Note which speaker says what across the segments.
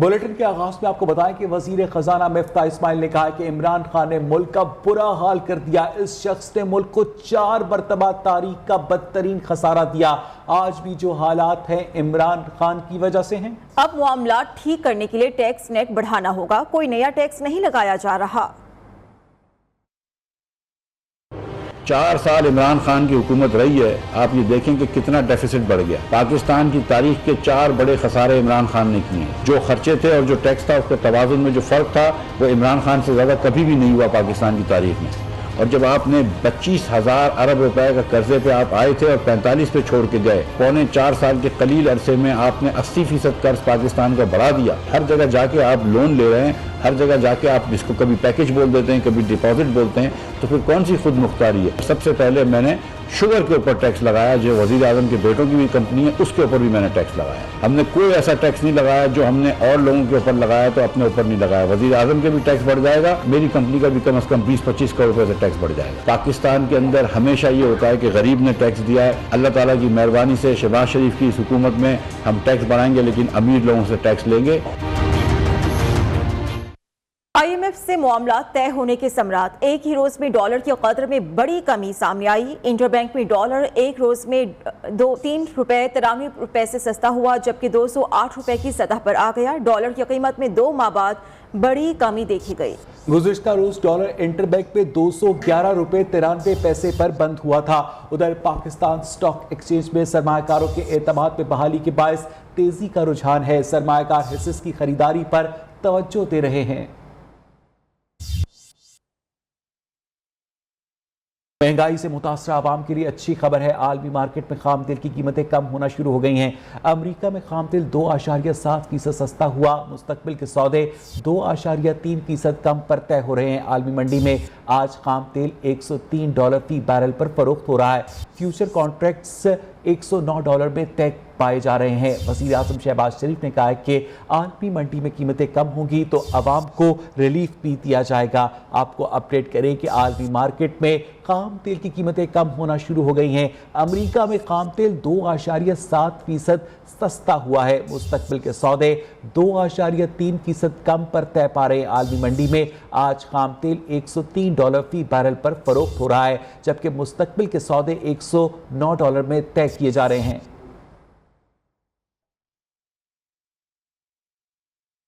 Speaker 1: Bulletin के आगाज में आपको बताएं कि वजीर खजाना मिफ्ता इस्माइल ने कहा कि इमरान खान ने मुल्क का बुरा हाल कर दिया। इस शख्स ने मुल्क को 4 मरतबा तारीख का बदतरीन खसारा दिया। आज भी जो हालात हैं इमरान खान की वजह से हैं।
Speaker 2: अब मामला ठीक करने के लिए टैक्स नेट बढ़ाना होगा, कोई नया टैक्स नहीं लगाया जा रहा।
Speaker 3: 4 साल इमरान खान की हुकूमत रही है, आप ये देखें कि कितना डेफिसिट बढ़ गया। पाकिस्तान की तारीख के 4 बड़े खसारे इमरान खान ने किए हैं। जो खर्चे थे और जो टैक्स था उसके तवाज़ुन में जो फ़र्क था वो इमरान खान से ज़्यादा कभी भी नहीं हुआ पाकिस्तान की तारीख में। और जब आपने 25,000 अरब रुपए का कर्जे पे आप आए थे और 45 पे छोड़ के गए, पौने 4 साल के कलील अरसे में आपने 80% कर्ज पाकिस्तान का बढ़ा दिया। हर जगह जाके आप लोन ले रहे हैं, हर जगह जाके आप जिसको कभी पैकेज बोल देते हैं, कभी डिपॉजिट बोलते हैं, तो फिर कौन सी खुद मुख्तारी है। सबसे पहले मैंने शुगर के ऊपर टैक्स लगाया, जो वजीर आजम के बेटों की भी कंपनी है उसके ऊपर भी मैंने टैक्स लगाया। हमने कोई ऐसा टैक्स नहीं लगाया जो हमने और लोगों के ऊपर लगाया तो अपने ऊपर नहीं लगाया। वजीर आजम के भी टैक्स बढ़ जाएगा, मेरी कंपनी का भी कम से कम 20-25 करोड़ रुपए से टैक्स बढ़ जाएगा। पाकिस्तान के अंदर हमेशा ये होता है कि गरीब ने टैक्स दिया है। अल्लाह ताला की मेहरबानी से शहबाज शरीफ की इस हुकूमत में हम टैक्स बढ़ाएंगे लेकिन अमीर लोगों से टैक्स लेंगे।
Speaker 2: IMF से मामला तय होने के सम्राट। एक ही रोज में डॉलर की कदर में बड़ी कमी सामने आई। इंटरबैंक में डॉलर एक रोज में 3 रुपए 93 रुपए से सस्ता हुआ, जबकि 208 रुपए की सतह पर आ गया। डॉलर की कीमत में 2 माह बाद बड़ी कमी देखी गई।
Speaker 1: गुज़िश्ता रोज डॉलर इंटरबैंक में 211 रुपए 93 पैसे पर बंद हुआ था। उधर पाकिस्तान स्टॉक एक्सचेंज में सरमायाकारों के एतमाद में बहाली के बायस तेजी का रुझान है। सरमायाकार हिस्से की खरीदारी पर तवज्जो दे रहे हैं। महंगाई से मुतासरा आवाम के लिए अच्छी खबर है। आलमी मार्केट में खाम तेल की कीमतें कम होना शुरू हो गई हैं। अमेरिका में खाम तेल 2.7% सस्ता हुआ। मुस्तकबिल के सौदे 2.3% कम पर तय हो रहे हैं। आलमी मंडी में आज खाम तेल $103 फी बैरल पर फरोख्त हो रहा है। फ्यूचर कॉन्ट्रैक्ट्स $109 में तय पाए जा रहे हैं। वज़ीर आज़म शहबाज शरीफ ने कहा है कि आलमी मंडी में कीमतें कम होंगी तो आवाम को रिलीफ भी दिया जाएगा। आपको अपडेट करें कि आलमी मार्केट में खाम तेल की कीमतें कम होना शुरू हो गई हैं। अमेरिका में खाम तेल 2.7% सस्ता हुआ है। मुस्तकबिल के सौदे 2.3% कम पर तय पा रहे हैं। आलमी मंडी में आज खाम तेल $103 फी बैरल पर फरोख्त हो रहा है, जबकि मुस्तकबिल के सौदे $109 में तय किए जा रहे हैं।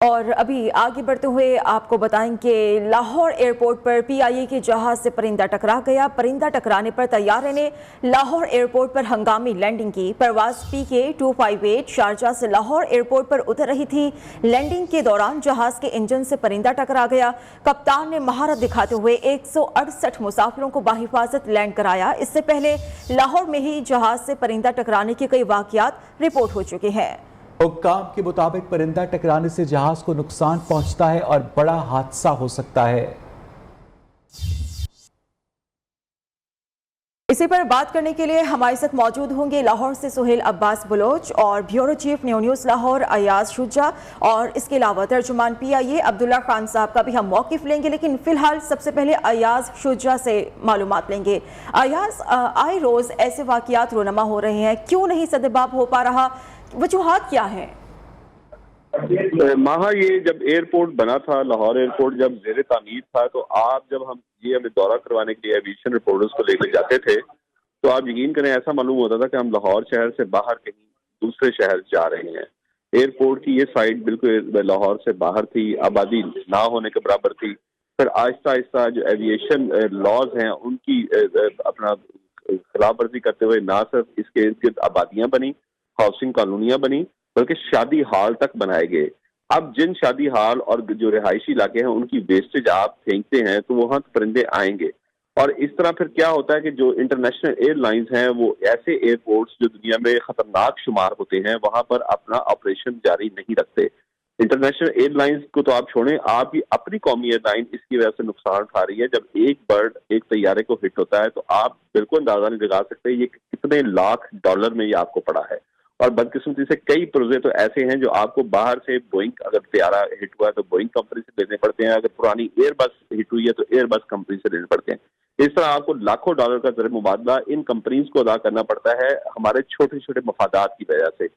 Speaker 2: और अभी आगे बढ़ते हुए आपको बताएं कि लाहौर एयरपोर्ट पर PIA के जहाज से परिंदा टकरा गया। परिंदा टकराने पर तैयारे ने लाहौर एयरपोर्ट पर हंगामी लैंडिंग की। परवाज PK 258 शारजा से लाहौर एयरपोर्ट पर उतर रही थी। लैंडिंग के दौरान जहाज के इंजन से परिंदा टकरा गया। कप्तान ने महारत दिखाते हुए 168 मुसाफिरों को बाहिफाजत लैंड कराया। इससे पहले लाहौर में ही जहाज से परिंदा टकराने के कई वाकयात रिपोर्ट हो चुके हैं।
Speaker 1: हुक्काम के मुताबिक परिंदा टकराने से जहाज को नुकसान पहुंचता है और बड़ा हादसा हो सकता है।
Speaker 2: इसी पर बात करने के लिए हमारे साथ मौजूद होंगे लाहौर से सुहेल अब्बास बलोच और bureau chief new news Lahore Ayaz Shuja, और इसके अलावा तर्जुमान PIA अब्दुल्ला खान साहब का भी हम मौक़िफ़ लेंगे। लेकिन फिलहाल सबसे पहले अयाज शुजा से मालूमात लेंगे। अयाज, आए रोज़ ऐसे वाक़यात रोनमा हो रहे हैं, क्यों नहीं सदबाब हो पा रहा, वजूहात क्या है?
Speaker 4: माहा, ये जब एयरपोर्ट बना था, लाहौर एयरपोर्ट जब ज़ेरे तामीर था, तो आप जब हमें दौरा करवाने के लिए एविएशन रिपोर्टर्स को लेकर जाते थे तो आप यकीन करें ऐसा मालूम होता था कि हम लाहौर शहर से बाहर कहीं दूसरे शहर जा रहे हैं। एयरपोर्ट की ये साइड बिल्कुल लाहौर से बाहर थी, आबादी ना होने के बराबर थी। फिर आहिस्ता आहिस्ता जो एविएशन लॉज हैं उनकी अपना खिलाफ वर्जी करते हुए ना सिर्फ इसके इर्द गिर्द आबादियां बनी, हाउसिंग कॉलोनियां बनी, बल्कि शादी हॉल तक बनाए गए। अब जिन शादी हॉल और जो रिहायशी इलाके हैं उनकी वेस्टेज आप फेंकते हैं तो वहां परिंदे आएंगे। और इस तरह फिर क्या होता है कि जो इंटरनेशनल एयरलाइंस हैं वो ऐसे एयरपोर्ट्स जो दुनिया में खतरनाक शुमार होते हैं वहां पर अपना ऑपरेशन जारी नहीं रखते। इंटरनेशनल एयरलाइंस को तो आप छोड़ें, आपकी अपनी कौमी एयरलाइन इसकी वजह से नुकसान उठा रही है। जब एक बर्ड एक तैयारे को हिट होता है तो आप बिल्कुल अंदाजा नहीं लगा सकते ये कितने लाख डॉलर में ये आपको पड़ा है। और बदकिस्मती से कई प्रोजे तो ऐसे हैं जो आपको बाहर से बोइंग, अगर तैयारा हिट हुआ है तो बोइंग कंपनी से लेने पड़ते हैं, अगर पुरानी एयरबस हिट हुई है तो एयरबस कंपनी से लेने पड़ते हैं। इस तरह आपको लाखों डॉलर का ज़र मुबादला इन कंपनीज को अदा करना पड़ता है हमारे छोटे छोटे मफादात की वजह से।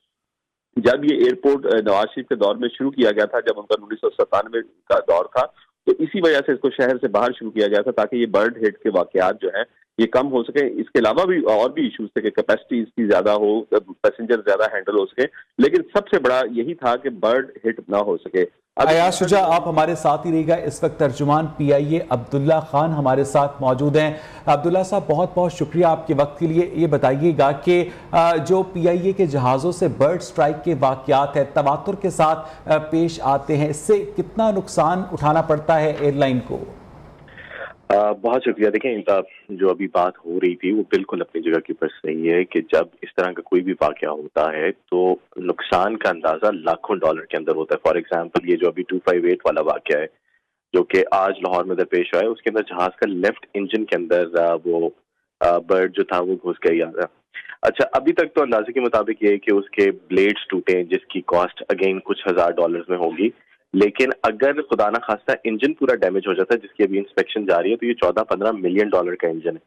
Speaker 4: जब ये एयरपोर्ट नवाज शरीफ के दौर में शुरू किया गया था, जब उनका 1997 का दौर था, तो इसी वजह से इसको शहर से बाहर शुरू किया गया था ताकि ये बर्ड हिट के वाकयात जो है ये कम हो सके। इसके अलावा भी और भी इश्यूज थे कि कैपेसिटी इसकी ज्यादा हो, पैसेंजर ज्यादा हैंडल हो सके, लेकिन सबसे बड़ा यही था कि बर्ड हिट ना हो सके।
Speaker 1: अयाज शुजा, आप हमारे साथ ही रहिएगा। इस वक्त तर्जुमान PIA अब्दुल्ला खान हमारे साथ मौजूद हैं। अब्दुल्ला साहब, बहुत बहुत शुक्रिया आपके वक्त के लिए। ये बताइएगा कि जो PIA के जहाज़ों से बर्ड स्ट्राइक के वाकयात है तवातुर के साथ पेश आते हैं, इससे कितना नुकसान उठाना पड़ता है एयरलाइन को?
Speaker 5: बहुत शुक्रिया। देखें, जो अभी बात हो रही थी वो बिल्कुल अपनी जगह के ऊपर सही है कि जब इस तरह का कोई भी वाकया होता है तो नुकसान का अंदाजा लाखों डॉलर के अंदर होता है। फॉर एग्जांपल, ये जो अभी 258 वाला वाकया है जो कि आज लाहौर में दरपेश हुआ है, उसके अंदर जहाज का लेफ्ट इंजन के अंदर वो बर्ड जो था वो घुस गया था। अच्छा, अभी तक तो अंदाजे के मुताबिक ये है कि उसके ब्लेड्स टूटे, जिसकी कॉस्ट अगेन कुछ $1000 में होगी। लेकिन अगर खुदा ना खास्ता इंजन पूरा डैमेज हो जाता है, जिसकी अभी इंस्पेक्शन जारी है, तो ये $14-15 मिलियन का इंजन है।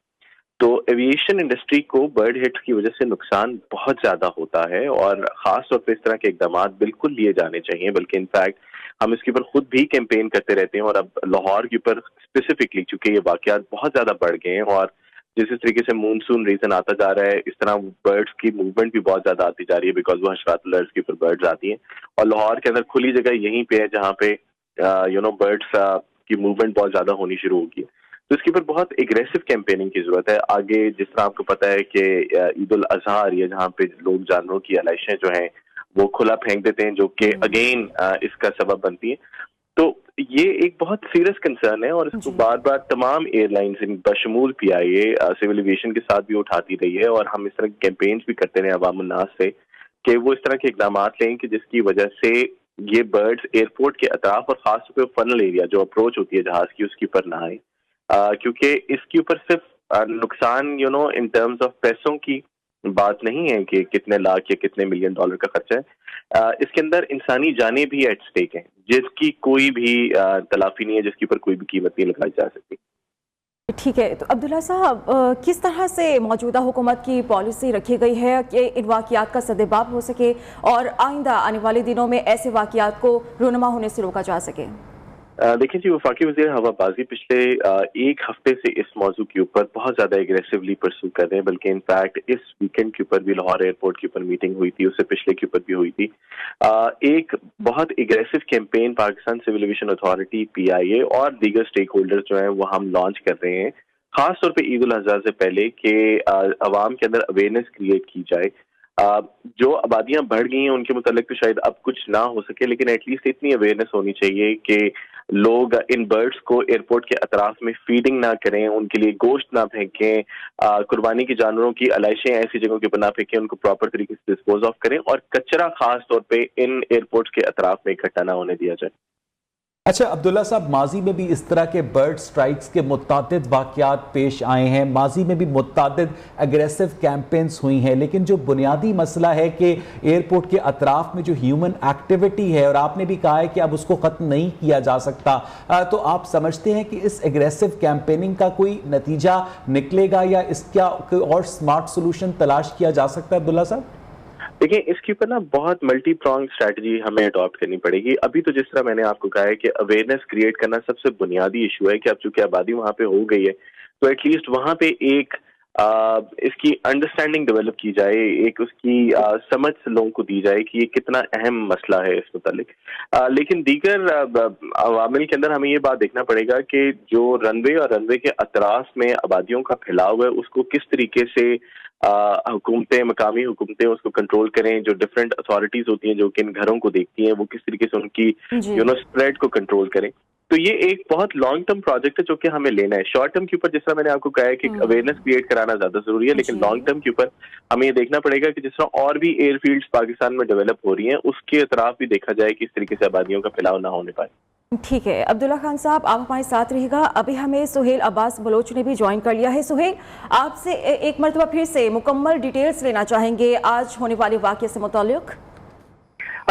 Speaker 5: तो एविएशन इंडस्ट्री को बर्ड हिट की वजह से नुकसान बहुत ज्यादा होता है और खास तौर पर इस तरह के इकदाम बिल्कुल लिए जाने चाहिए। बल्कि इनफैक्ट हम इसके ऊपर खुद भी कैंपेन करते रहते हैं और अब लाहौर के ऊपर स्पेसिफिकली चूंकि ये वाकयात बहुत ज्यादा बढ़ गए हैं और जिस तरीके से मानसून रीजन आता जा रहा है, इस तरह बर्ड्स की मूवमेंट भी बहुत ज्यादा आती जा रही है बिकॉज वो हशरात अलर्ट्स के ऊपर बर्ड्स आती हैं और लाहौर के अंदर खुली जगह यहीं पे है जहाँ पे बर्ड्स की मूवमेंट बहुत ज्यादा होनी शुरू होगी। तो इसके ऊपर बहुत एग्रेसिव कैंपेनिंग की जरूरत है। आगे जिस तरह आपको पता है कि ईद उल अजहा आ रही है जहाँ पे लोग जानवरों की आलाइशें जो हैं वो खुला फेंक देते हैं, जो कि अगेन इसका सबब बनती है। तो ये एक बहुत सीरियस कंसर्न है और इसको बार बार तमाम एयरलाइंस बशमूल PIA सिविल एविएशन के साथ भी उठाती रही है और हम इस तरह के कैंपेन्स भी करते रहे अवाम उन्नास से कि वो इस तरह के इकदाम लें कि जिसकी वजह से ये बर्ड्स एयरपोर्ट के अतराफ और खासतौर पर फनल एरिया जो अप्रोच होती है जहाज की उसके ऊपर ना आए, क्योंकि इसके ऊपर सिर्फ नुकसान इन टर्म्स ऑफ पैसों की बात नहीं है कि कितने लाख या कितने मिलियन डॉलर का खर्चा है। इसके अंदर इंसानी जानें भी एट स्टेक हैं जिसकी कोई भी तलाफी नहीं है, जिसके ऊपर कोई भी कीमत नहीं लगाई जा सकती।
Speaker 2: ठीक है, तो अब्दुल्ला साहब, किस तरह से मौजूदा हुकूमत की पॉलिसी रखी गई है कि इन वाकयात का सद्देबाब हो सके और आइंदा आने वाले दिनों में ऐसे वाकयात को रूनुमा होने से रोका जा सके?
Speaker 5: देखिए जी, वफाकी वज़ीर हवाबाजी पिछले एक हफ्ते से इस मौजू के ऊपर बहुत ज़्यादा एग्रेसिवली परसू कर रहे हैं। बल्कि इनफैक्ट इस वीकेंड के ऊपर भी लाहौर एयरपोर्ट के ऊपर मीटिंग हुई थी, उससे पिछले के ऊपर भी हुई थी। एक बहुत aggressive campaign Pakistan civil aviation authority PIA और दीगर स्टेक होल्डर्स जो हैं वो हम लॉन्च कर रहे हैं, खासतौर पर ईद उल अजहा से पहले कि अवाम के अंदर अवेयरनेस क्रिएट की जाए। जो आबादियां बढ़ गई हैं उनके मुतालिक तो शायद अब कुछ ना हो सके, लेकिन एटलीस्ट इतनी अवेयरनेस होनी चाहिए कि लोग इन बर्ड्स को एयरपोर्ट के अतराफ में फीडिंग ना करें, उनके लिए गोश्त ना फेंकें, कुर्बानी के जानवरों की आलाइशें ऐसी जगहों के ऊपर ना फेंकें, उनको प्रॉपर तरीके से डिस्पोज ऑफ करें और कचरा खास तौर पे इन एयरपोर्ट्स के अतराफ में इकट्ठा ना होने दिया जाए।
Speaker 1: अच्छा अब्दुल्ला साहब, माजी में भी इस तरह के बर्ड स्ट्राइक्स के मुत्तादिद वाक़यात पेश आए हैं, माजी में भी मुत्तादिद एग्रेसिव कैंपेन्स हुई हैं, लेकिन जो बुनियादी मसला है कि एयरपोर्ट के अतराफ में जो ह्यूमन एक्टिविटी है, और आपने भी कहा है कि अब उसको ख़त्म नहीं किया जा सकता, तो आप समझते हैं कि इस एग्रेसिव कैंपेनिंग का कोई नतीजा निकलेगा या इसका कोई और स्मार्ट सोल्यूशन तलाश किया जा सकता है? अब्दुल्ला साहब
Speaker 5: देखिए, इसके ऊपर ना बहुत मल्टी प्रॉन्ग स्ट्रैटेजी हमें अडॉप्ट करनी पड़ेगी। अभी तो जिस तरह मैंने आपको कहा है कि अवेयरनेस क्रिएट करना सबसे बुनियादी इशू है कि अब चूंकि आबादी वहां पे हो गई है तो एटलीस्ट वहां पे एक इसकी अंडरस्टैंडिंग डेवलप की जाए, एक उसकी समझ लोगों को दी जाए कि ये कितना अहम मसला है इस मुतालिक। लेकिन दीगर अवामिल के अंदर हमें ये बात देखना पड़ेगा कि जो रनवे और रनवे के अतराफ में आबादियों का फैलाव है उसको किस तरीके से हुकूमतें, मकामी हुकूमतें उसको कंट्रोल करें। जो डिफरेंट अथॉरिटीज होती हैं जो कि इन घरों को देखती हैं वो किस तरीके से उनकी स्प्रेड को कंट्रोल करें। तो ये एक बहुत लॉन्ग टर्म प्रोजेक्ट है जो कि हमें लेना है। शॉर्ट टर्म के ऊपर जिस तरह मैंने आपको कहा है कि अवेयरनेस क्रिएट कराना ज्यादा जरूरी है, लेकिन लॉन्ग टर्म के ऊपर हमें ये देखना पड़ेगा कि जिस तरह और भी एयरफील्ड्स पाकिस्तान में डेवलप हो रही हैं उसके अतराफ भी देखा जाए कि इस तरीके से आबादियों का फैलाव ना होने पाए।
Speaker 2: ठीक है अब्दुल्ला खान साहब, आप हमारे साथ रहिएगा। अभी हमें सुहेल अब्बास बलोच ने भी ज्वाइन कर लिया है। सुहेल, आपसे एक मरतबा फिर से मुकम्मल डिटेल्स लेना चाहेंगे आज होने वाले वाक़ये से मुताल्लिक।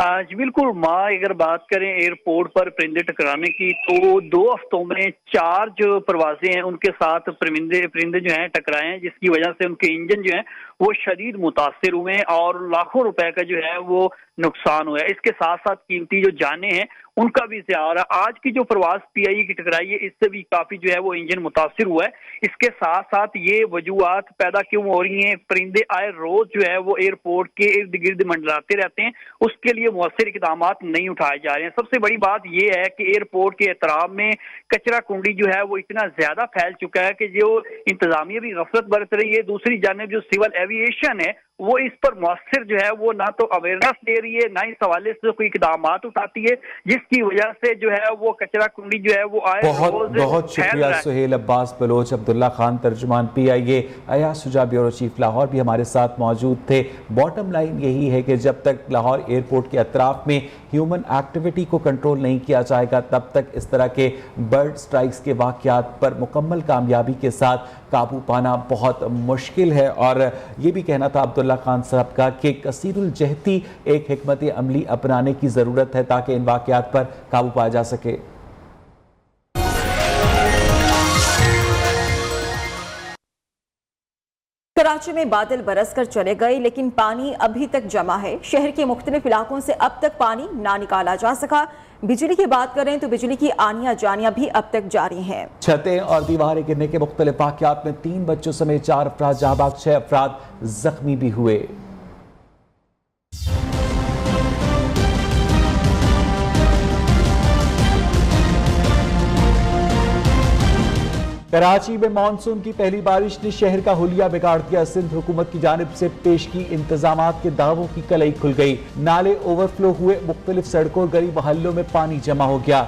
Speaker 6: जी बिल्कुल माँ, अगर बात करें एयरपोर्ट पर परिंदे टकराने की तो 2 हफ्तों में 4 जो परवाजें हैं उनके साथ परिंदे जो हैं टकराए हैं, जिसकी वजह से उनके इंजन जो हैं वो शदीद मुतासिर हुए हैं और लाखों रुपए का जो है वो नुकसान हुआ है। इसके साथ साथ कीमती जो जानें हैं उनका भी ज़िया रहा। आज की जो प्रवास PIE की टकराई है इससे भी काफी जो है वो इंजन मुतासिर हुआ है। इसके साथ साथ ये वजूहात पैदा क्यों हो रही हैं, परिंदे आए रोज जो है वो एयरपोर्ट के इर्द गिर्द मंडराते रहते हैं, उसके लिए मुअस्सर इकदाम नहीं उठाए जा रहे हैं। सबसे बड़ी बात यह है कि एयरपोर्ट के एहतराम में कचरा कुंडी जो है वो इतना ज्यादा फैल चुका है कि जो इंतजामिया भी गफलत बरत रही है, दूसरी जानिब जो सिविल एविएशन है वो इस पर मुअस्सर जो है वो ना तो अवेयरनेस दे रही है ना इस हवाले से कोई इकदाम उठाती है, जिसकी वजह से जो है वो कचरा कुंडी जो है वो आए।
Speaker 1: बहुत शुक्रिया सुहेल अब्बास बलोच। अब्दुल्ला खान तर्जुमान PIA, Ayaz Shuja bureau chief Lahore भी हमारे साथ मौजूद थे। बॉटम लाइन यही है कि जब तक लाहौर एयरपोर्ट के अतराफ में ह्यूमन एक्टिविटी को कंट्रोल नहीं किया जाएगा तब तक इस तरह के बर्ड स्ट्राइक्स के वाक़यात पर मुकम्मल कामयाबी के साथ काबू पाना बहुत मुश्किल है। और ये भी कहना था अब्दुल्ला खान साहब का कि कसीरुल जहती एक हिकमत अमली अपनाने की ज़रूरत है ताकि इन वाक़यात पर काबू पाया जा सके।
Speaker 2: कराची में बादल बरस कर चले गए लेकिन पानी अभी तक जमा है। शहर के मुख्तलिफ इलाकों से अब तक पानी ना निकाला जा सका। बिजली की बात करें तो बिजली की आनियां जानियां भी अब तक जारी हैं।
Speaker 1: छतें और दीवारें गिरने के मुख्तलिफ वाक़यात में 3 बच्चों समेत 4 अफराद जाबाक, 6 अफराद जख्मी भी हुए। कराची में मानसून की पहली बारिश ने शहर का हुलिया बिगाड़ दिया। सिंध हुकूमत की जानिब से पेश की इंतजामात के दावों की कलई खुल गई। नाले ओवरफ्लो हुए, मुख्तलिफ सड़कों और गरीब मोहल्लों में पानी जमा हो गया।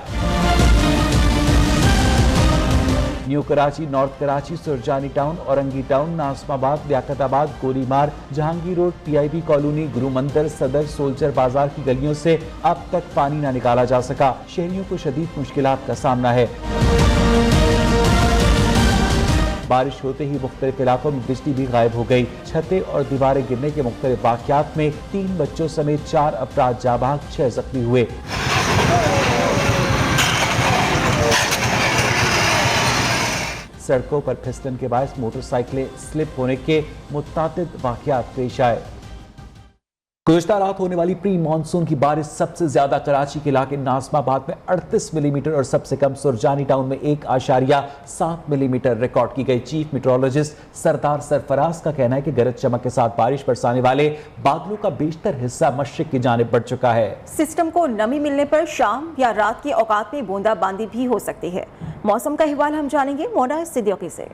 Speaker 1: New Karachi, north Karachi, Surjani town, Orangi town, Nazimabad, Liaquatabad, Golimar, Jahangir road, PIB colony, Guru Mandir, सदर, सोल्जर बाजार की गलियों से अब तक पानी न निकाला जा सका। शहरियों को शदीद मुश्किलात का सामना है। बारिश होते ही मुख्तलिफ इलाकों में बिजली भी गायब हो गई। छतें और दीवारें गिरने के मुख्तलिफ वाक़यात में 3 बच्चों समेत 4 अफराद जाबाक, 6 जख्मी हुए। सड़कों पर फिसलन के बायस मोटरसाइकिलें स्लिप होने के मुतादिद वाक़यात पेश आए। गुज़िश्ता रात होने वाली प्री मानसून की बारिश सबसे ज्यादा कराची के इलाके नाज़माबाद में 38 मिलीमीटर और सबसे कम सुरजानी टाउन में 1.7 मिलीमीटर रिकॉर्ड की गई। चीफ मेट्रोलॉजिस्ट सरदार सरफराज का कहना है कि गरज चमक के साथ बारिश बरसाने वाले बादलों का बेशतर हिस्सा मशरिक की जानिब बढ़ चुका है।
Speaker 2: सिस्टम को नमी मिलने पर शाम या रात के औकात में बूंदाबांदी भी हो सकती है। मौसम का अहवाल हम जानेंगे मोना सिद्दीकी से।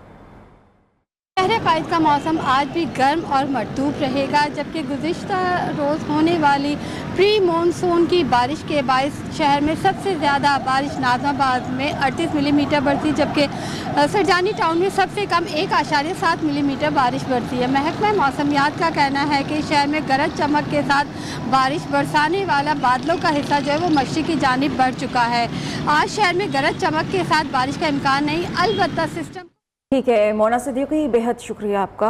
Speaker 7: शहर कायद का मौसम आज भी गर्म और मरतूब रहेगा, जबकि गुज़िश्ता रोज़ होने वाली प्री मानसून की बारिश के बायस शहर में सबसे ज़्यादा बारिश नाज़माबाद में 38 मिलीमीटर बरसी, जबकि सरजानी टाउन में सबसे कम 1.7 मिलीमीटर बारिश बरसी है। महकमा मौसमियात का कहना है कि शहर में गरज चमक के साथ बारिश बरसाने वाला बादलों का हिस्सा जो है वो मशरिक़ की जानिब बढ़ चुका है। आज शहर में गरज चमक के साथ बारिश का इम्कान नहीं, अलबत्ता सिस्टम।
Speaker 2: ठीक है मोना सिद्दीकी, बेहद शुक्रिया आपका।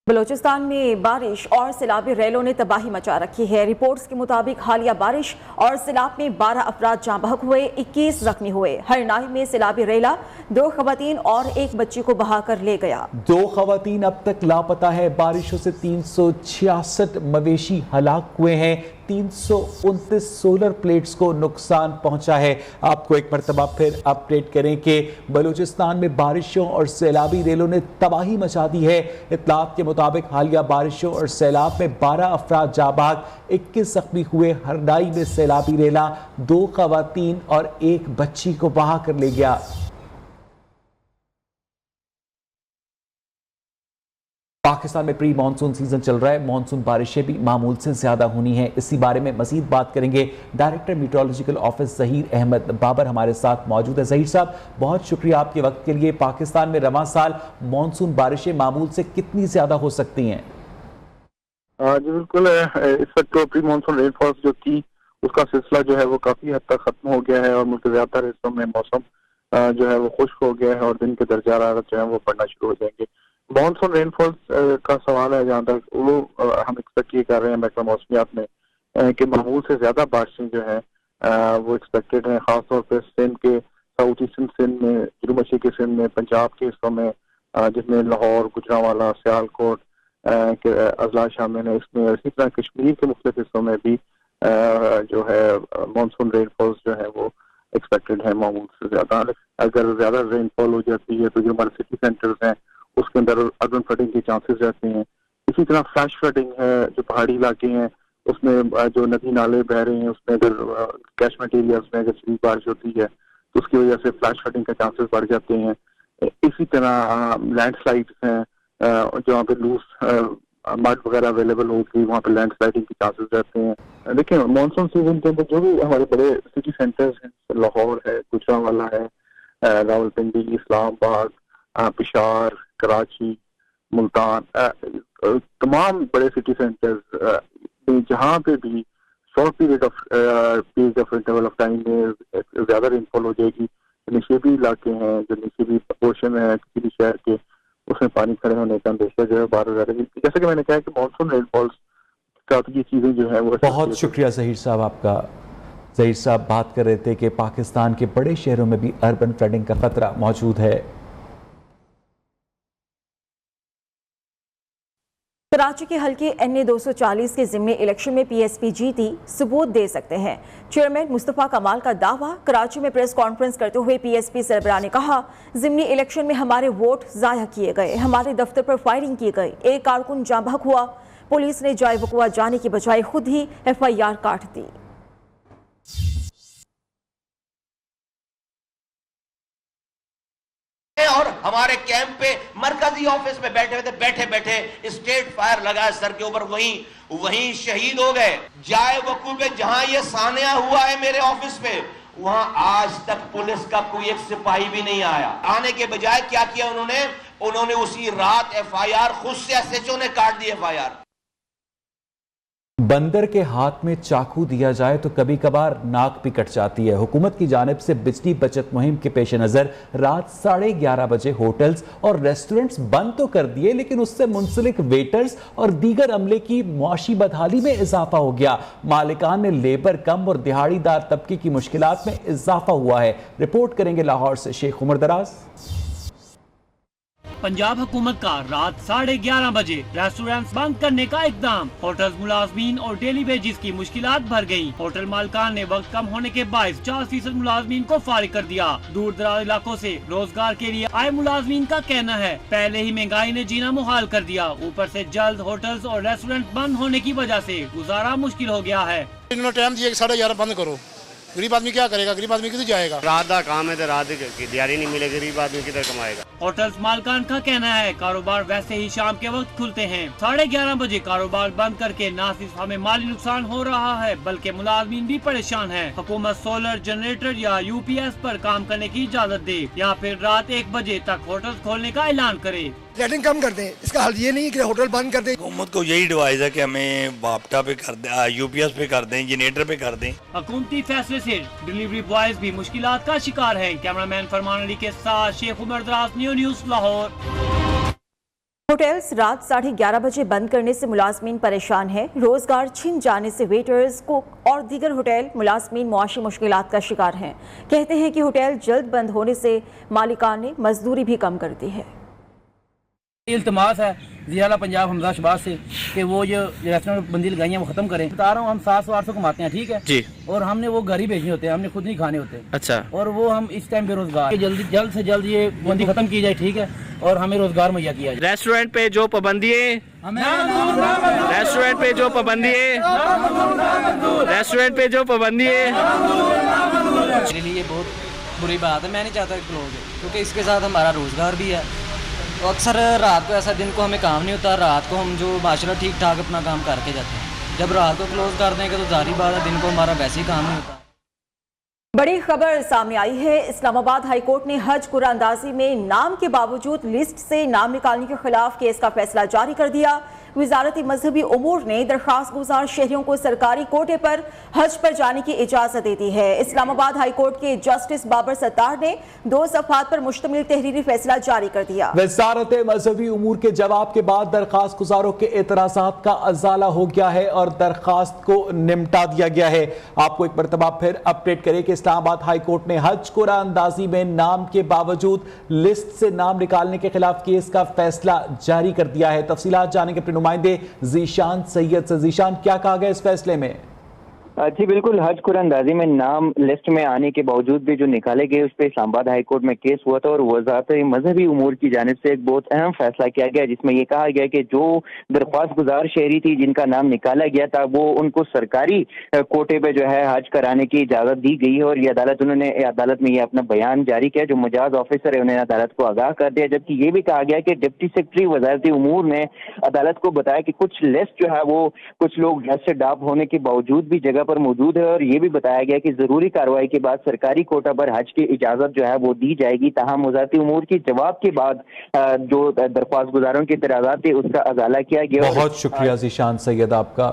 Speaker 2: बलूचिस्तान में बारिश और सैलाबी रेलों ने तबाही मचा रखी है। रिपोर्ट्स के मुताबिक हालिया बारिश और सैलाब में 12 अफराद जाँ बहक हुए, 21 जख्मी हुए। हरनाई में सैलाबी रेला 2 खवातीन और 1 बच्ची को बहाकर ले गया।
Speaker 1: 2 खवातीन अब तक लापता है। बारिशों से 366 मवेशी हलाक हुए हैं। 329 सोलर प्लेट्स को नुकसान पहुंचा है। आपको एक मरतबा फिर अपडेट करें कि बलूचिस्तान में बारिशों और सैलाबी रेलों ने तबाही मचा दी है। इत्तलात के मुताबिक हालिया बारिशों और सैलाब में 12 अफराद जाबाक, 21 जख्मी हुए। हरनाई में सैलाबी रेला 2 खवातीन और 1 बच्ची को बहा कर ले गया। पाकिस्तान में प्री मानसून सीजन चल रहा है। मानसून बारिशें भी मामूल से ज्यादा होनी है। इसी बारे में मजीद बात करेंगे। Director meteorological office Zaheer Ahmed Babar हमारे साथ मौजूद है। ज़हीर साहब, बहुत शुक्रिया आपके वक्त के लिए। पाकिस्तान में रवां साल मानसून बारिशें मामूल से कितनी ज्यादा हो सकती हैं?
Speaker 8: जी बिल्कुल, इस वक्त प्री मानसून रेनफॉल जो थी उसका सिलसिला जो है वो काफी हद तक खत्म हो गया है और मुल्क के ज्यादातर हिस्सों में मौसम जो है वो खुश्क हो गया है और दिन के दर्जा हरारत जो है वो बढ़ना शुरू हो जाएंगे। मानसून रेनफॉल का सवाल है, जहाँ तक वो हम एक्सपेक्ट ये कर रहे हैं महकमा मौसमियात में कि मामूल से ज्यादा बारिशें जो है वो एक्सपेक्टेड हैं। खासतौर पर सिंध के साउथ ईस्टर्न सिंध में, जनूब मशरकी सिंध में, पंजाब के हिस्सों में, जिसमें लाहौर, गुजरांवाला, सियालकोट के अजला शामिल है। इसमें इसी तरह कश्मीर के मुख्तलिफ हिस्सों में भी जो है मानसून रेनफॉल्स जो है वो एक्सपेक्टेड है मामूल से ज्यादा। अगर ज्यादा रेनफॉल हो जाती है तो जो हमारे सिटी सेंटर्स हैं उसके अंदर अर्बन फ्लडिंग के चांसेस रहते हैं। इसी तरह फ्लैश फ्लडिंग है, जो पहाड़ी इलाके हैं उसमें जो नदी नाले बह रहे हैं उसमें अगर कैचमेंट एरिया में अगर शदीद बारिश होती है तो उसकी वजह से फ्लैश फ्लडिंग के चांसेस बढ़ जाते हैं। इसी तरह लैंडस्लाइड्स हैं, जहाँ पे लूज मड वगैरह अवेलेबल होगी वहाँ पे लैंडस्लाइडिंग के चांसेस रहते हैं। देखिए मानसून सीजन के अंदर जो भी हमारे बड़े सिटी सेंटर्स हैं, लाहौर है, गुजरांवाला है, रावलपिंडी, इस्लामाबाद, पेशावर, कराची, मुल्तान, तमाम बड़े सिटी सेंटर्स जहाँ पे भी short period of interval of time में ज्यादा रेनफॉल हो जाएगी, निचेबी इलाके हैं, जो निचेबी पोर्शन है किसी भी शहर के, उसमें पानी खड़े होने का अंदेशा जो है 12,000। जैसे कि मैंने कहा कि मानसून रेनफॉल्स का ये चीजें जो है वो।
Speaker 1: बहुत शुक्रिया ज़हीर साहब आपका। ज़हीर साहब बात कर रहे थे कि पाकिस्तान के बड़े शहरों में भी अर्बन फ्लडिंग का खतरा मौजूद है।
Speaker 2: कराची के हल्के NA 240 के जिम्मे इलेक्शन में PSP जीती, सबूत दे सकते हैं। चेयरमैन मुस्तफ़ा कमाल का दावा। कराची में प्रेस कॉन्फ्रेंस करते हुए PSP सरबराह ने कहा, जिमनी इलेक्शन में हमारे वोट ज़ाया किए गए, हमारे दफ्तर पर फायरिंग की गई, एक कारकुन जाँ बहक हुआ, पुलिस ने जाए वकुआ जाने की बजाय खुद ही FIR काट दी।
Speaker 9: और हमारे कैंप पे मरकजी ऑफिस में बैठे बैठे स्टेट फायर लगा सर के ऊपर, वहीं शहीद हो गए। जाए वकू पे जहां ये सानिया हुआ है मेरे ऑफिस पे, वहां आज तक पुलिस का कोई एक सिपाही भी नहीं आया। आने के बजाय क्या किया उन्होंने उसी रात FIR खुद से SHO ने काट दी FIR।
Speaker 1: बंदर के हाथ में चाकू दिया जाए तो कभी कभार नाक भी कट जाती है। हुकूमत की जानिब से बिजली बचत मुहिम के पेश नज़र रात 11:30 बजे होटल्स और रेस्टोरेंट्स बंद तो कर दिए, लेकिन उससे मुंसलिक वेटर्स और दीगर अमले की मुआशी बदहाली में इजाफा हो गया। मालिकान ने लेबर कम और दिहाड़ीदार तबके की मुश्किलात में इजाफा हुआ है। रिपोर्ट करेंगे लाहौर से शेख उमर दराज।
Speaker 10: पंजाब हुकूमत का रात 11:30 बजे रेस्टोरेंट्स बंद करने का इकदाम। होटल मुलाजमीन और डेली वेजेस की मुश्किलात भर गयी। होटल मालिकान ने वक्त कम होने के बायस 4% मुलाजमीन को फारिग कर दिया। दूर दराज इलाकों से रोजगार के लिए आए मुलाजमीन का कहना है, पहले ही महंगाई ने जीना मुहाल कर दिया, ऊपर से जल्द होटल्स और रेस्टोरेंट बंद होने की वजह से गुजारा मुश्किल हो गया है।
Speaker 11: इन्होंने टाइम दिया कि 11:30 बंद करो, गरीब आदमी क्या करेगा? गरीब आदमी किधर जाएगा? रात का काम है तो रात की दिहाड़ी नहीं मिले, गरीब आदमी किधर कमाएगा?
Speaker 10: होटल्स मालकान का कहना है, कारोबार वैसे ही शाम के वक्त खुलते हैं। 11:30 बजे कारोबार बंद करके न सिर्फ हमें माली नुकसान हो रहा है बल्कि मुलाजमीन भी परेशान है। हुकूमत सोलर जनरेटर या UPS पर काम करने की इजाजत दे या फिर रात 1 बजे तक होटल खोलने का ऐलान करे।
Speaker 12: रेटिंग कम कर दें, इसका हल ये नहीं कि होटल बंद कर दें।
Speaker 13: हुकूमत को यही एडवाइस है कि हमें बाप्टा पे कर दें, UPS पे कर दें, जनरेटर पे कर दें।
Speaker 10: हुकूमती फैसले से डिलीवरी बॉयज भी मुश्किलात का शिकार हैं। कैमरामैन फरमान अली के साथ शेख उमर दराज, न्यूज़ लाहौर।
Speaker 2: होटल्स रात 11:30 बजे बंद करने से मुलाजमीन परेशान हैं। रोजगार छिन जाने से वेटर्स, कुक और दीगर होटल मुलाजमीन मुआशी मुश्किलात का शिकार हैं। कहते हैं कि होटल जल्द बंद होने से मालिकान ने मजदूरी भी कम कर दी है।
Speaker 14: इल्तमास है ज़ियाला पंजाब हमजा शहबाज से कि वो जो रेस्टोरेंट बंदी लगाई है वो खत्म करें। बता रहा हूँ, हम 700-800 कमाते हैं, ठीक है जी, और हमने वो घर ही भेजने होते हैं, हमने खुद नहीं खाने होते। अच्छा, और वो हम इस टाइम बेरोजगार, जल्द से जल्द ये बंदी खत्म की जाए, ठीक है, और हमें रोजगार मुहैया किया जाए।
Speaker 15: रेस्टोरेंट पे जो पाबंदी है, रेस्टोरेंट पे जो पाबंदी है, रेस्टोरेंट पे जो पाबंदी है,
Speaker 16: मेरे लिए बहुत बुरी बात है। मैं नहीं चाहता कि क्लोज हो, क्योंकि इसके साथ हमारा रोजगार भी है। तो अक्सर रात को ऐसा, दिन को हमें काम नहीं होता, रात को हम जो माशाल्लाह ठीक ठाक अपना काम करके जाते हैं। जब रात को क्लोज कर देंगे तो जारी बात है, दिन को हमारा वैसे ही काम नहीं होता।
Speaker 2: बड़ी खबर सामने आई है। इस्लामाबाद हाई कोर्ट ने हज कुरानंदाजी में नाम के बावजूद लिस्ट से नाम निकालने के खिलाफ केस का फैसला जारी कर दिया। वजारत मजहबी उमूर ने दरख्वास्त गुजार शहरियों को सरकारी कोटे पर हज पर जाने की इजाजत दे दी है। इस्लामाबाद हाई कोर्ट के जस्टिस बाबर सत्तार ने 2 सफ़हात पर मुश्तमिल तहरीरी फैसला जारी कर दिया।
Speaker 1: वजारत मजहबी उमूर के जवाब के बाद दरख्वास्त गुजारों के एतराज़ात का अजाला हो गया है और दरख्वास्त को निपटा दिया गया है। आपको एक मरतबा फिर अपडेट करें कि इस्लामाबाद हाई कोर्ट ने हज कुरानंदाजी में नाम के बावजूद लिस्ट से नाम निकालने के खिलाफ केस का फैसला जारी कर दिया है। तफसीलात जानेंगे अपने नुमाइंदे जीशान सैयद से। जीशान, क्या कहा गया इस फैसले में?
Speaker 17: जी बिल्कुल, हज कुरानंदाजी में नाम लिस्ट में आने के बावजूद भी जो निकाले गए उस पर इस्लामाबाद हाई कोर्ट में केस हुआ था और वजारत मजहबी उमूर की जानिब से एक बहुत अहम फैसला किया गया जिसमें यह कहा गया कि जो दरख्वास्त गुजार शहरी थी जिनका नाम निकाला गया था वो उनको सरकारी कोटे पे जो है हज कराने की इजाज़त दी गई है। और ये अदालत में ये अपना बयान जारी किया। जो मुजाज ऑफिसर है उन्होंने अदालत को आगाह कर दिया, जबकि ये भी कहा गया कि डिप्टी सेक्रेटरी वजारती उमूर ने अदालत को बताया कि कुछ लिस्ट जो है वो कुछ लोग लिस्ट से डाप होने के बावजूद भी जगह पर मौजूद है। और ये भी बताया गया कि जरूरी कार्रवाई के बाद सरकारी कोटा पर हज की इजाजत जो है वो दी जाएगी। ताहम वजारती उमूर की जवाब के बाद जो दरख्वास्त गुजारों के इतराज़ात थे उसका अजाला किया गया।
Speaker 1: बहुत शुक्रिया जीशान सैयद आपका।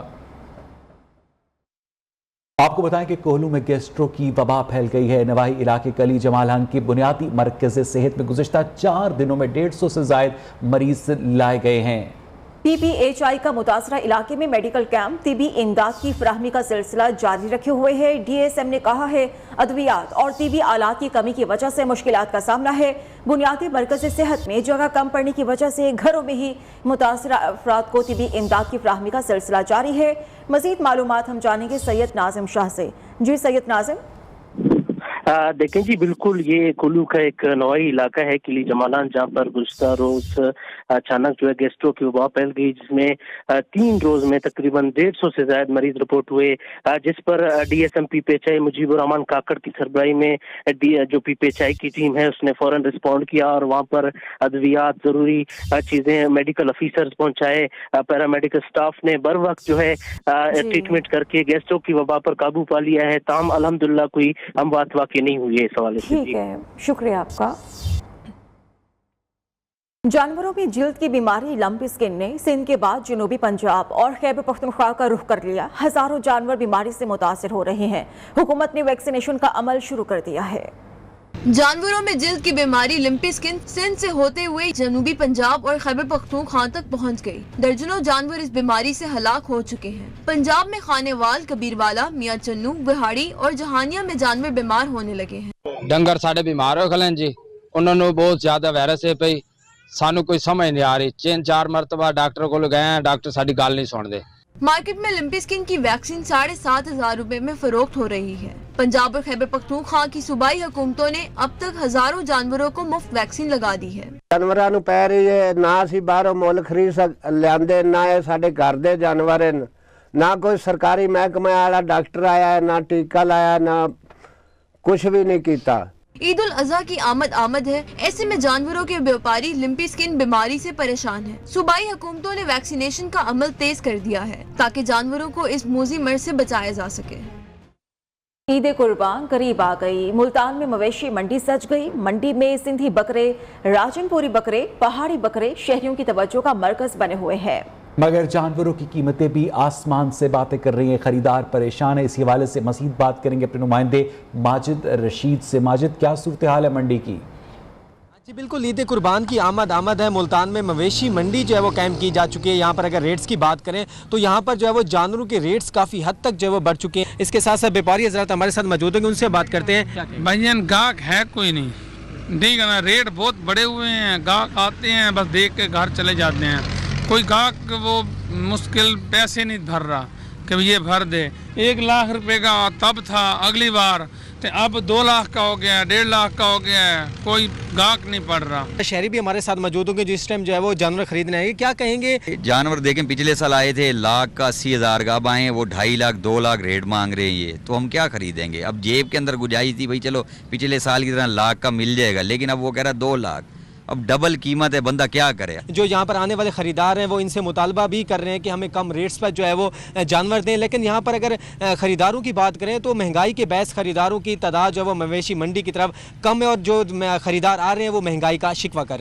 Speaker 1: आपको बताएं कि कोहलू में गैस्ट्रो की वबा फैल गई है। नवाही इलाके कली जमालान की बुनियादी मरकज़ सेहत में गुज़िश्ता 4 दिनों में 150 से ज़ायद मरीज लाए गए हैं।
Speaker 2: PPHI का मुतासरा इलाके में मेडिकल कैंप तिबी इमदाद की फराहमी का सिलसिला जारी रखे हुए है। DSM ने कहा है अद्वियात और तिबी आलात की कमी की वजह से मुश्किलात का सामना है। बुनियादी मरकज़ सेहत में जगह कम पड़ने की वजह से घरों में ही मुतासरा अफराद को तिबी इमदाद की फराहमी का सिलसिला जारी है। मज़ीद मालूमात हम जानेंगे सैयद नाजिम शाह से। जी सैयद नाजिम।
Speaker 18: देखें जी, बिल्कुल ये कुल्लू का एक नवाई इलाका है किली जमालान, जहाँ पर गुज़श्ता रोज अचानक जो है गैस्ट्रो की वबा फैल गई, जिसमें 3 रोज में तकरीबन 150 से ज्यादा मरीज रिपोर्ट हुए, जिस पर DSM PPHI मुजीबुर रहमान काकड़ की सरबराही में जो PPHI की टीम है उसने फौरन रिस्पॉन्ड किया और वहाँ पर अद्वियात जरूरी चीजें मेडिकल ऑफिसर्स पहुंचाए। पैरामेडिकल स्टाफ ने बर वक्त जो है ट्रीटमेंट करके गैस्ट्रो की वबा पर काबू पा लिया है। ताम अल्हम्दुलिल्लाह कोई अमवात वाक़ई नहीं हुई है इस हवाले से।
Speaker 2: ठीक है, शुक्रिया आपका। जानवरों में जिल्द की बीमारी लंपी स्किन ने सिंध के बाद जनूबी पंजाब और खैबर पख्तूनख्वा का रुख कर लिया। हजारों जानवर बीमारी से मुतासिर हो रहे हैं। हुकूमत ने वैक्सीनेशन का अमल शुरू कर दिया है।
Speaker 19: जानवरों में जिल्द की बीमारी लिम्पी स्किन सिंध से होते हुए जनूबी पंजाब और खैबर पख्तूनख्वा तक पहुंच गई। दर्जनों जानवर इस बीमारी से हलाक हो चुके हैं। पंजाब में खानेवाल, कबीरवाला, मियाँ चन्नू, बिहाड़ी और जहानिया में जानवर बीमार होने लगे हैं।
Speaker 20: डंगर साढ़े बीमार हो गए जी, उन्होंने बहुत ज्यादा वायरस है पई, सानू कोई समझ नहीं आ रही। 3-4 मरतबा डॉक्टर को गए हैं, डॉक्टर साडी गल नहीं सुनते।
Speaker 19: मार्केट में लिम्पी स्किन की वैक्सीन 7,500 रुपए में फरोख्त हो रही है। पंजाब और खैबर पख्तूनख्वा की सूबाई हुकूमतों ने अब तक हजारों जानवरों को मुफ्त वैक्सीन लगा दी है।
Speaker 21: जानवरों नूं पै रही है, ना असीं बाहरों मुल खरीद लियाते, ना ये साडे घर दे जानवर हैं, ना कोई सरकारी महकमे वाला डॉक्टर आया है, ना टीका लाया, ना कुछ भी नहीं किया।
Speaker 19: ईद उल अजहा की आमद है, ऐसे में जानवरों के व्यापारी लिम्पी स्किन बीमारी से परेशान हैं। सूबाई हुकूमतों ने वैक्सीनेशन का अमल तेज कर दिया है ताकि जानवरों को इस मोजी मर्ज से बचाया जा सके।
Speaker 2: ईद कुर्बान करीब आ गई। मुल्तान में मवेशी मंडी सज गई। मंडी में सिंधी बकरे, राजनपुरी बकरे, पहाड़ी बकरे शहरियों की तवज्जो का मरकज बने हुए हैं।
Speaker 1: मगर जानवरों की कीमतें भी आसमान से बातें कर रही हैं। खरीदार परेशान है। इसी हवाले से मजीद बात करेंगे अपने नुमाइंदे माजिद रशीद से। माजिद, क्या सूरत हाल है मंडी की?
Speaker 22: जी बिल्कुल, ईद कुर्बान की आमद है। मुल्तान में मवेशी मंडी जो है वो कायम की जा चुकी है। यहाँ पर अगर रेट्स की बात करें तो यहाँ पर जो है वो जानवरों के रेट्स काफ़ी हद तक जो है वो बढ़ चुके हैं। इसके साथ साथ व्यापारी हजरात हमारे साथ मौजूद हैं, उनसे बात करते हैं।
Speaker 23: भैया गाहक है कोई नहीं करना, रेट बहुत बड़े हुए हैं। गाहक आते हैं बस देख के घर चले जाते हैं। कोई गाहक वो मुश्किल पैसे नहीं भर रहा कि ये भर दे। 1 लाख रुपए का तब था अगली बार, तो अब 2 लाख का हो गया, 1.5 लाख का हो गया है। कोई गाहक नहीं पड़ रहा।
Speaker 22: शहरी भी हमारे साथ मौजूद होंगे जिस टाइम जो है वो जानवर खरीदने आएंगे, क्या कहेंगे?
Speaker 24: जानवर देखें, पिछले साल आए थे लाख का 80,000 का, अब आए वो 2.5 लाख 2 लाख रेट मांग रहे हैं। ये तो हम क्या खरीदेंगे? अब जेब के अंदर गुंजाइश थी भाई चलो पिछले साल की तरह लाख का मिल जाएगा, लेकिन अब वो कह रहा 2 लाख। अब डबल कीमत है, बंदा क्या करे? जो
Speaker 22: यहाँ पर आने वाले खरीदार हैं वो इनसे मुतालबा भी कर रहे हैं कि हमें कम रेट्स पर जो है वो जानवर दें, लेकिन यहाँ पर अगर खरीदारों की बात करें तो महंगाई के बहस खरीदारों की तादाद जो है वो मवेशी मंडी की तरफ कम है और जो खरीदार आ रहे हैं वो महंगाई का शिकवा कर रहे हैं।